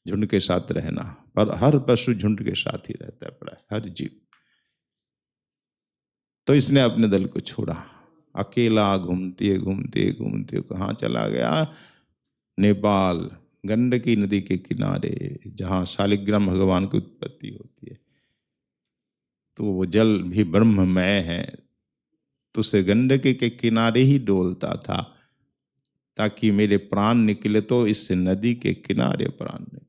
झुंड के साथ रहना, पर हर पशु झुंड के साथ ही रहता है, प्राय हर जीव। तो इसने अपने दल को छोड़ा, अकेला घूमते घूमते घूमते कहाँ चला गया? नेपाल, गंडकी नदी के किनारे, जहाँ शालिग्राम भगवान की उत्पत्ति होती है। तो वो जल भी ब्रह्ममय है, तो उसे गंडकी के किनारे ही डोलता था, ताकि मेरे प्राण निकले तो इस नदी के किनारे प्राण निकले।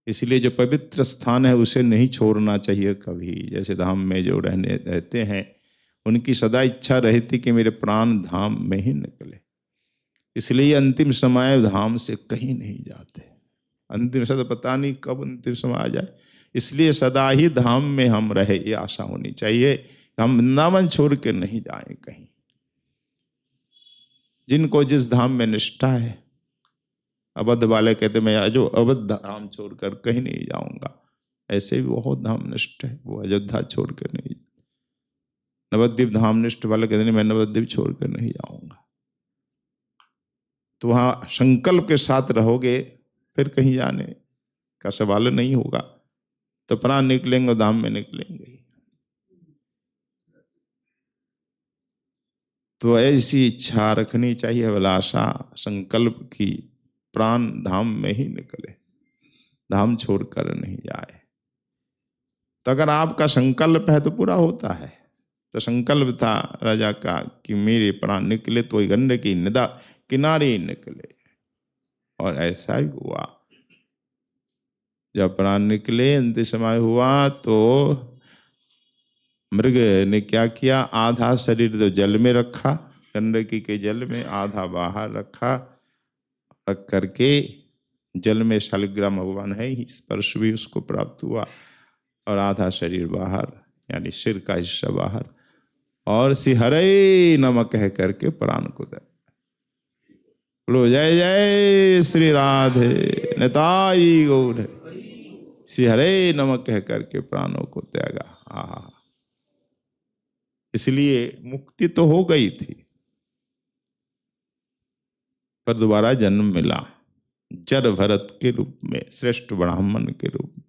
इसलिए जो पवित्र स्थान है उसे नहीं छोड़ना चाहिए कभी। जैसे धाम में जो रहते हैं, उनकी सदा इच्छा रहती कि मेरे प्राण धाम में ही निकले। इसलिए अंतिम समय धाम से कहीं नहीं जाते। अंतिम समय पता नहीं कब अंतिम समय आ जाए, इसलिए सदा ही धाम में हम रहे, ये आशा होनी चाहिए। हम वृंदावन छोड़ के नहीं जाएं कहीं। जिनको जिस धाम में निष्ठा है, अवध वाले कहते मैं जो अवध धाम छोड़कर कहीं नहीं जाऊंगा, ऐसे भी बहुत धाम निष्ठ है, वो अयोध्या छोड़कर नहीं। नवद्वीप धाम निष्ठ वाले कहते नहीं मैं नवद्वीप छोड़कर नहीं जाऊंगा। तो वहाँ संकल्प के साथ रहोगे, फिर कहीं जाने का सवाल नहीं होगा। तो प्राण निकलेंगे और धाम में निकलेंगे। तो ऐसी इच्छा रखनी चाहिए, अभिलाषा, संकल्प की, प्राण धाम में ही निकले, धाम छोड़कर नहीं जाए। तो अगर आपका संकल्प है तो पूरा होता है। तो संकल्प था राजा का कि मेरे प्राण निकले तो गंडकी नदी किनारे ही निकले, और ऐसा ही हुआ। जब प्राण निकले, अंतिम समय हुआ, तो मृग ने क्या किया? आधा शरीर तो जल में रखा, गंडकी के जल में, आधा बाहर रखा। रख करके जल में शालिग्राम भगवान है ही, स्पर्श भी उसको प्राप्त हुआ, और आधा शरीर बाहर, यानी सिर का हिस्सा बाहर, और सिहरे नमः कह करके प्राण को दे। बोलो जय जय श्री राधे नेताई गौर। सिहरे नमः कह करके प्राणों को त्यागा। आहा, इसलिए मुक्ति तो हो गई थी, पर दोबारा जन्म मिला जड़ भरत के रूप में, श्रेष्ठ ब्राह्मण के रूप में।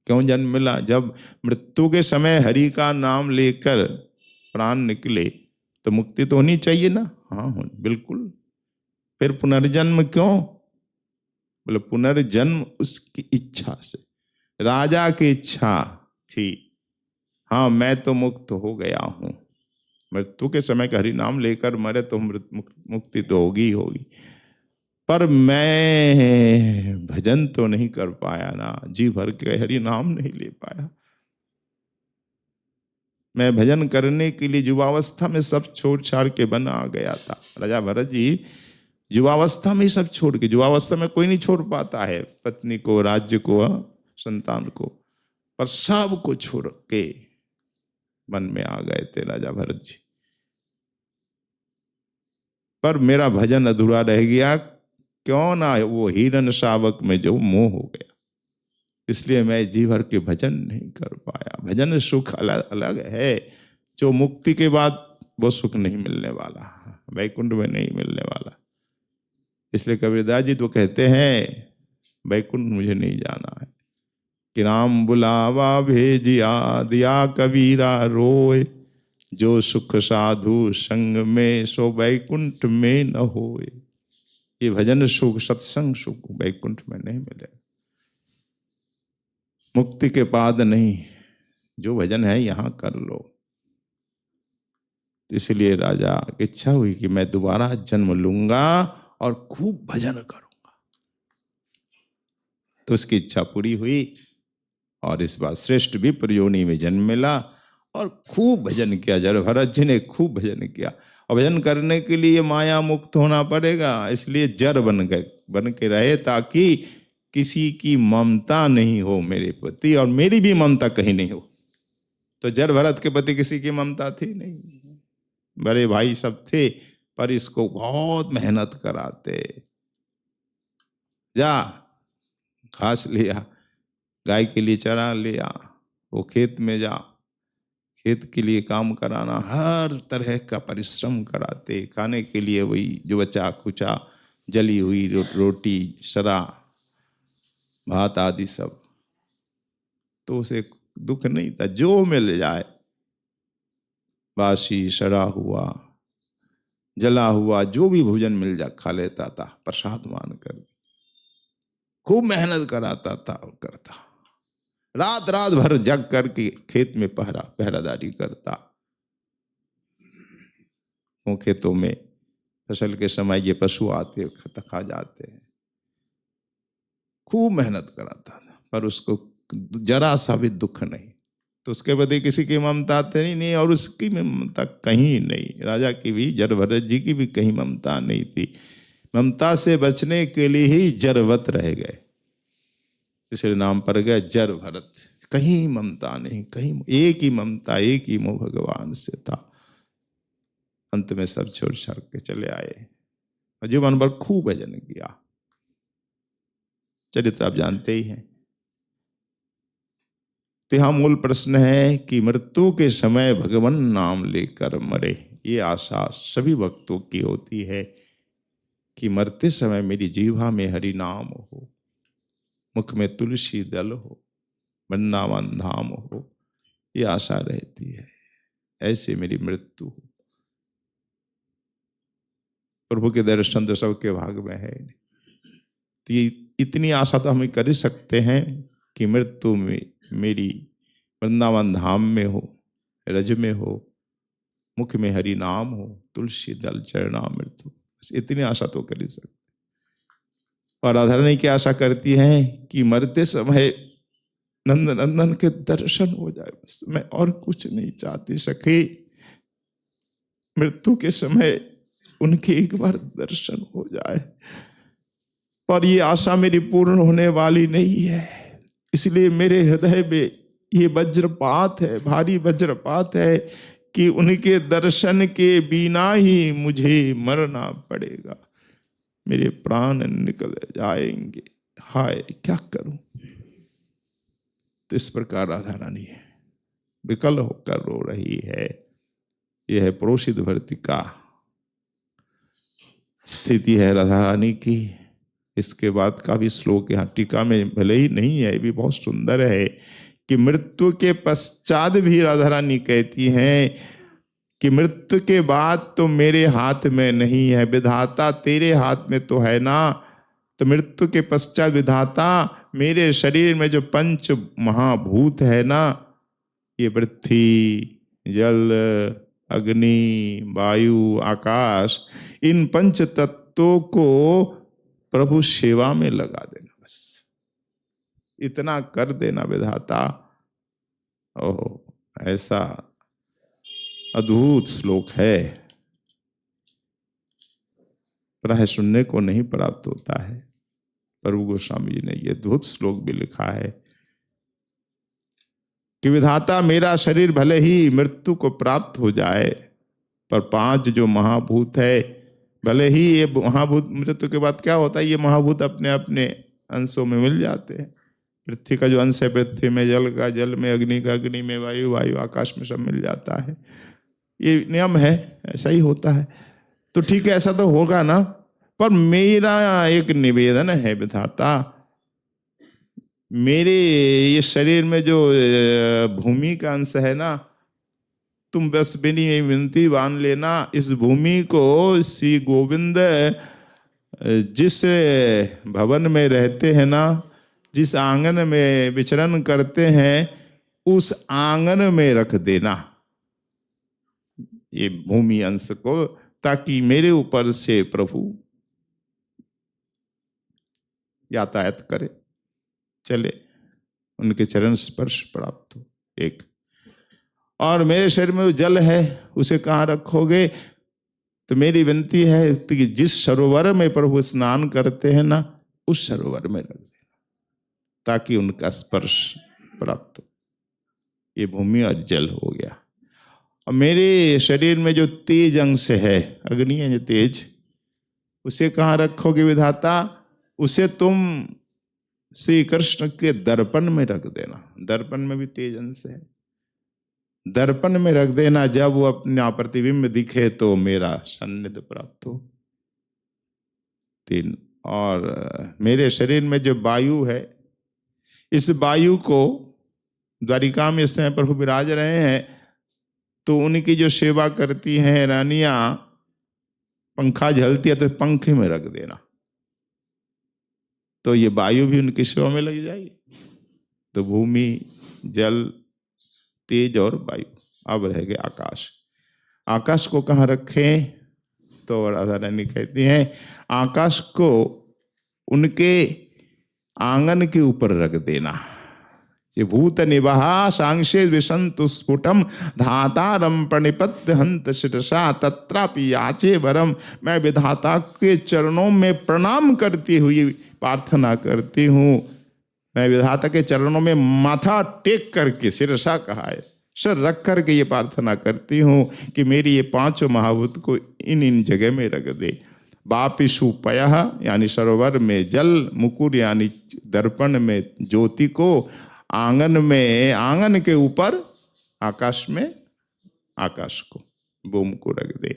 क्यों जन्म मिला? जब मृत्यु के समय हरि का नाम लेकर प्राण निकले तो मुक्ति तो होनी चाहिए ना। हाँ बिल्कुल। फिर पुनर्जन्म क्यों? बोले पुनर्जन्म उसकी इच्छा से, राजा की इच्छा थी। हाँ मैं तो मुक्त हो गया हूं, मृत्यु के समय का हरि नाम लेकर मरे तो मुक्ति तो होगी ही होगी, पर मैं भजन तो नहीं कर पाया ना, जी भर के हरि नाम नहीं ले पाया। मैं भजन करने के लिए युवावस्था में सब छोड़ छाड़ के बना आ गया था। राजा भरत जी युवावस्था में ही सब छोड़ के, युवावस्था में कोई नहीं छोड़ पाता है, पत्नी को, राज्य को, संतान को, पर सब को छोड़ के मन में आ गए थे राजा भरत जी। पर मेरा भजन अधूरा रह गया, क्यों ना? वो हिरण शावक में जो मोह हो गया, इसलिए मैं जी भर के भजन नहीं कर पाया। भजन सुख अलग अलग है, जो मुक्ति के बाद वो सुख नहीं मिलने वाला, वैकुंठ में नहीं मिलने वाला। इसलिए कबीरदास जी तो कहते हैं वैकुंठ मुझे नहीं जाना है, कि राम बुलावा भेजिया दिया कबीरा रोए, जो सुख साधु संग में सो वैकुंठ में न होए। ये भजन सुख, सत्संग सुख वैकुंठ में नहीं मिले। मुक्ति के बाद नहीं, जो भजन है यहाँ कर लो। तो इसलिए राजा की इच्छा हुई कि मैं दोबारा जन्म लूंगा और खूब भजन करूंगा। तो उसकी इच्छा पूरी हुई और इस बार श्रेष्ठ विप्र योनि में जन्म मिला और खूब भजन किया। जड़ भरत जी ने खूब भजन किया। और भजन करने के लिए माया मुक्त होना पड़ेगा, इसलिए जड़ बन के रहे ताकि किसी की ममता नहीं हो मेरे प्रति और मेरी भी ममता कहीं नहीं हो। तो जड़ भरत के प्रति किसी की ममता थी नहीं, बड़े भाई सब थे, पर इसको बहुत मेहनत कराते। जा घास लिया, गाय के लिए चरा लिया, वो खेत में जा, खेत के लिए काम कराना, हर तरह का परिश्रम कराते। खाने के लिए वही जो बचा खुचा जली हुई रोटी, सरा, भात आदि सब। तो उसे दुख नहीं था, जो मिल जाए, बासी सड़ा हुआ, जला हुआ, जो भी भोजन मिल जाए खा लेता था, प्रसाद मानकर। खूब मेहनत कराता था और करता, रात रात भर जग करके खेत में पहरादारी करता। खेतों में फसल के समय ये पशु आते खा जाते हैं। खूब मेहनत कराता था, पर उसको जरा सा भी दुख नहीं। तो उसके प्रति किसी की ममता नहीं और उसकी ममता कहीं नहीं। राजा की भी, जड़ भरत जी की भी कहीं ममता नहीं थी। ममता से बचने के लिए ही जड़वत रह गए, इसलिए नाम पड़ गया जड़ भरत। कहीं ममता नहीं, कहीं एक ही ममता, एक ही मोह भगवान से था। अंत में सब छोड़ छाड़ के चले आए और जीवन भर खूब भजन किया। चरित्र आप जानते ही हैं। तो यहाँ मूल प्रश्न है कि मृत्यु के समय भगवान नाम लेकर मरे। ये आशा सभी भक्तों की होती है कि मरते समय मेरी जीवा में हरि नाम हो, मुख में तुलसी दल हो, वृंदावन धाम हो। ये आशा रहती है, ऐसे मेरी मृत्यु हो। प्रभु के दर्शन तो सबके भाग में है। तो इतनी आशा तो हम कर ही सकते हैं कि मृत्यु में मेरी वृंदावन धाम में हो, रज में हो, मुख में हरि नाम हो, तुलसी दल चरणामृत हो। बस इतनी आशा तो कर ही सकते। और राधा रानी की आशा करती है कि मरते समय नंद नंदन के दर्शन हो जाए, बस मैं और कुछ नहीं चाहती। सखी, मृत्यु के समय उनके एक बार दर्शन हो जाए। पर ये आशा मेरी पूर्ण होने वाली नहीं है, इसलिए मेरे हृदय में ये वज्रपात है, भारी वज्रपात है कि उनके दर्शन के बिना ही मुझे मरना पड़ेगा। मेरे प्राण निकल जाएंगे, हाय क्या करूं। तो इस प्रकार राधा रानी विकल होकर रो रही है। यह है प्रोषित भर्ती का स्थिति है राधा रानी की। इसके बाद का भी श्लोक यहाँ टीका में भले ही नहीं है, ये भी बहुत सुंदर है कि मृत्यु के पश्चात भी राधा रानी कहती हैं कि मृत्यु के बाद तो मेरे हाथ में नहीं है, विधाता तेरे हाथ में तो है ना। तो मृत्यु के पश्चात विधाता मेरे शरीर में जो पंच महाभूत है ना, ये पृथ्वी, जल, अग्नि, वायु, आकाश, इन पंच तत्वों को प्रभु सेवा में लगा देना, बस इतना कर देना विधाता। ओह, ऐसा अद्भुत श्लोक है, प्राय सुनने को नहीं प्राप्त होता है। प्रभु गोस्वामी जी ने यह अद्भुत श्लोक भी लिखा है कि विधाता मेरा शरीर भले ही मृत्यु को प्राप्त हो जाए, पर पांच जो महाभूत है, भले ही ये महाभूत मृत्यु के बाद क्या होता है, ये महाभूत अपने अपने अंशों में मिल जाते हैं। पृथ्वी का जो अंश है पृथ्वी में, जल का जल में, अग्नि का अग्नि में, वायु वायु, आकाश में सब मिल जाता है। ये नियम है, ऐसा ही होता है। तो ठीक है, ऐसा तो होगा ना। पर मेरा एक निवेदन है विधाता, मेरे ये शरीर में जो भूमि का अंश है ना, तुम बस मेरी विनती मान लेना, इस भूमि को श्री गोविंद जिस भवन में रहते हैं ना, जिस आंगन में विचरण करते हैं उस आंगन में रख देना ये भूमि अंश को, ताकि मेरे ऊपर से प्रभु यातायात करे, चले, उनके चरण स्पर्श प्राप्त हो। एक और मेरे शरीर में जल है, उसे कहाँ रखोगे? तो मेरी विनती है कि जिस सरोवर में प्रभु स्नान करते हैं ना, उस सरोवर में रख देना, ताकि उनका स्पर्श प्राप्त हो। ये भूमि और जल हो गया। और मेरे शरीर में जो तेज अंश है, अग्नि है जो तेज, उसे कहाँ रखोगे विधाता? उसे तुम श्री कृष्ण के दर्पण में रख देना। दर्पण में भी तेज अंश है, दर्पण में रख देना। जब वो अपना प्रतिबिंब दिखे तो मेरा सान्निध्य प्राप्त हो। 3 और मेरे शरीर में जो वायु है, इस वायु को द्वारिका में इस समय प्रभु विराज रहे हैं, तो उनकी जो सेवा करती हैं रानियां, पंखा झलती है तो पंखे में रख देना, तो ये वायु भी उनकी सेवा में लग जाएगी। तो भूमि, जल, तेज और वायु। अब रह गए आकाश। आकाश को कहाँ रखें? तो राधा रानी कहती हैं आकाश को उनके आंगन के ऊपर रख देना। ये भूत निवाहा सांशे विसंतु स्फुटम धातारम प्रणिपत्य हंत शिरसा तत्रापि याचे वरम। मैं विधाता के चरणों में प्रणाम करती हुई प्रार्थना करती हूँ। मैं विधाता के चरणों में माथा टेक करके, शिरसा कहा है, सर रख करके ये प्रार्थना करती हूँ कि मेरी ये 5 महाभूत को इन जगह में रख दे। बापिशु पयः यानी सरोवर में जल, मुकुर यानी दर्पण में ज्योति को, आंगन में, आंगन के ऊपर आकाश में आकाश को, भूमि को रख दे।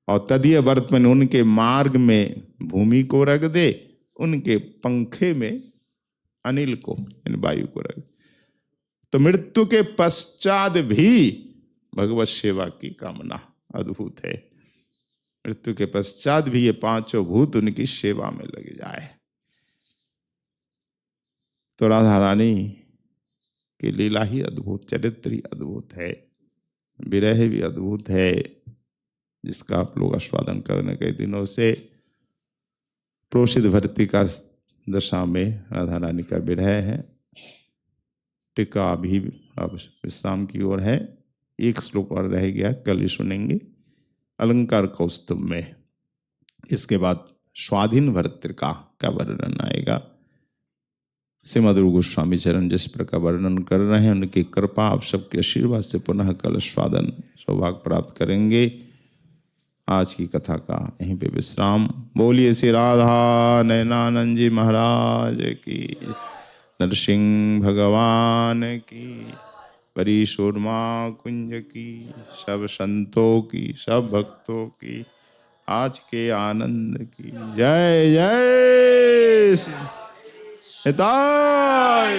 और तदीय वर्तमान उनके मार्ग में भूमि को रख दे, उनके पंखे में अनिल को, इन वायु को रख दे। तो मृत्यु के पश्चात भी भगवत सेवा की कामना अद्भुत है। मृत्यु के पश्चात भी ये 5 भूत उनकी सेवा में लग जाए। तो राधा रानी की लीला ही अद्भुत, चरित्र ही अद्भुत है, विरह भी अद्भुत है, जिसका आप लोग आस्वादन करने के दिनों से प्रोषित भर्ती का दशा में राधा रानी का विरह है। टीका अभी अब विश्राम की ओर है। 1 श्लोक और रह गया, कल ही सुनेंगे अलंकार कौस्तुभ में। इसके बाद स्वाधीन भर्तृका का वर्णन आएगा। श्रीमद् रूप गोस्वामी चरण जिस प्रकार वर्णन कर रहे हैं, उनकी कृपा आप सबके आशीर्वाद से पुनः कल स्वादन सौभाग्य प्राप्त करेंगे। आज की कथा का यहीं पे विश्राम। बोलिए श्री राधा नयनानंद जी महाराज की, नरसिंह भगवान की, परी शोरमा कुंज की, सब संतों की, सब भक्तों की, आज के आनंद की जय जय। हिताय।